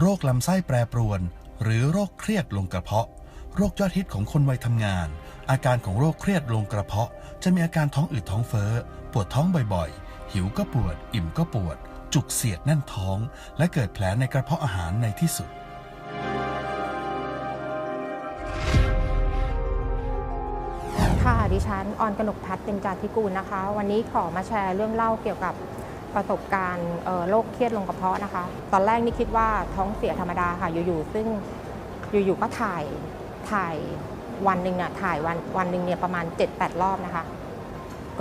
โรคลำไส้แปรปรวนหรือโรคเครียดลงกระเพาะโรคยอดฮิตของคนวัยทำงานอาการของโรคเครียดลงกระเพาะจะมีอาการท้องอืดท้องเฟ้อปวดท้องบ่อยๆหิวก็ปวดอิ่มก็ปวดจุกเสียดแน่นท้องและเกิดแผลในกระเพาะอาหารในที่สุดค่ะดิฉันออนกนกพัฒน์เต็มจาธิกูลนะคะวันนี้ขอมาแชร์เรื่องเล่าเกี่ยวกับประสบการณ์โรคเครียดลงกระเพาะนะคะตอนแรกนี่คิดว่าท้องเสียธรรมดาค่ะอยู่ๆซึ่งอยู่ๆก็ถ่ายวันหนึ่งเนี่ยถ่ายวันหนึ่งเนี่ยประมาณ 7-8 รอบนะคะ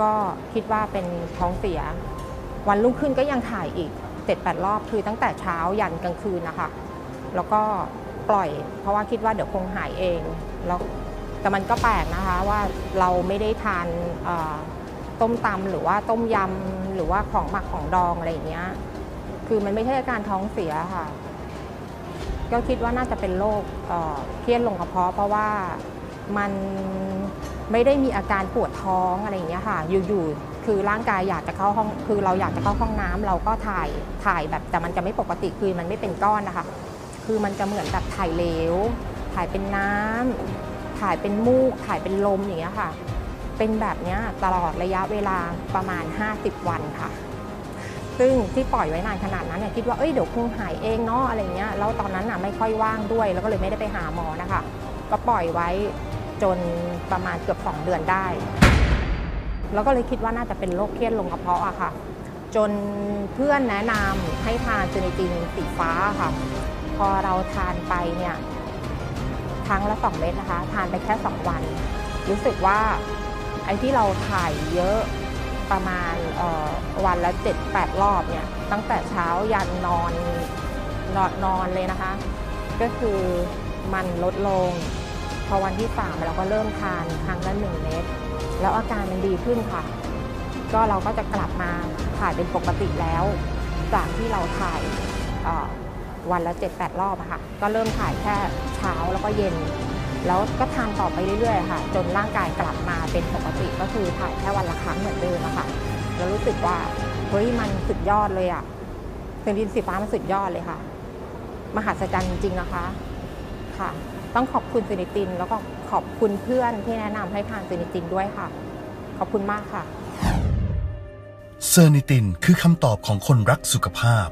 ก็คิดว่าเป็นท้องเสียวันรุ่งขึ้นก็ยังถ่ายอีก 7-8 รอบคือตั้งแต่เช้ายันกลางคืนนะคะแล้วก็ปล่อยเพราะว่าคิดว่าเดี๋ยวคงหายเองแล้วแต่มันก็แปลกนะคะว่าเราไม่ได้ทานต้มตำหรือว่าต้มยำหรือว่าของหมักของดองอะไรอย่างเงี้ยคือมันไม่ใช่อาการท้องเสียค่ะก็คิดว่าน่าจะเป็นโรคเครียดลงกระเพาะเพราะว่ามันไม่ได้มีอาการปวดท้องอะไรอย่างเงี้ยค่ะอยู่ๆคือร่างกายอยากจะเข้าห้องคือเราอยากจะเข้าห้องน้ำเราก็ถ่ายแบบแต่มันจะไม่ปกติคือมันไม่เป็นก้อนนะคะคือมันจะเหมือนแบบถ่ายเหลวถ่ายเป็นน้ำถ่ายเป็นมูกถ่ายเป็นลมอย่างเงี้ยค่ะเป็นแบบนี้ตลอดระยะเวลาประมาณ50 วันค่ะซึ่งที่ปล่อยไว้นานขนาดนั้นเนี่ยคิดว่าเดี๋ยวคงหายเองเนาะอะไรเงี้ยแล้วตอนนั้นไม่ค่อยว่างด้วยแล้วก็เลยไม่ได้ไปหาหมอนะคะก็ปล่อยไว้จนประมาณเกือบ2 เดือนได้แล้วก็เลยคิดว่าน่าจะเป็นโรคเครียดลงกระเพาะอะค่ะจนเพื่อนแนะนำให้ทานเซนิตินสีฟ้าค่ะพอเราทานไปเนี่ยครั้งละ2 เม็ดนะคะทานไปแค่2 วันรู้สึกว่าไอ้ที่เราถ่ายเยอะประมาณวันละ 7-8 รอบเนี่ยตั้งแต่เช้ายันนอนเลยนะคะก็คือมันลดลงพอวันที่3เราก็เริ่มทานครั้งละ1 เม็ดแล้วอาการมันดีขึ้นค่ะก็เราก็จะกลับมาถ่ายเป็นปกติแล้วจากที่เราถ่ายวันละ 7-8 รอบอะค่ะก็เริ่มถ่ายแค่เช้าแล้วก็เย็นแล้วก็ทานต่อไปเรื่อยๆค่ะจนร่างกายกลับมาเป็นปกติก็คือถ่ายแค่วันละครั้งเหมือนเดิมอะค่ะแล้วรู้สึกว่าเฮ้ยมันสุดยอดเลยอะเซนิตินสีฟ้ามันสุดยอดเลยค่ะมหัศจรรย์จริงๆนะคะค่ะต้องขอบคุณเซนิตินแล้วก็ขอบคุณเพื่อนที่แนะนำให้ทานเซนิตินด้วยค่ะขอบคุณมากค่ะเซอร์นิตินคือคำตอบของคนรักสุขภาพ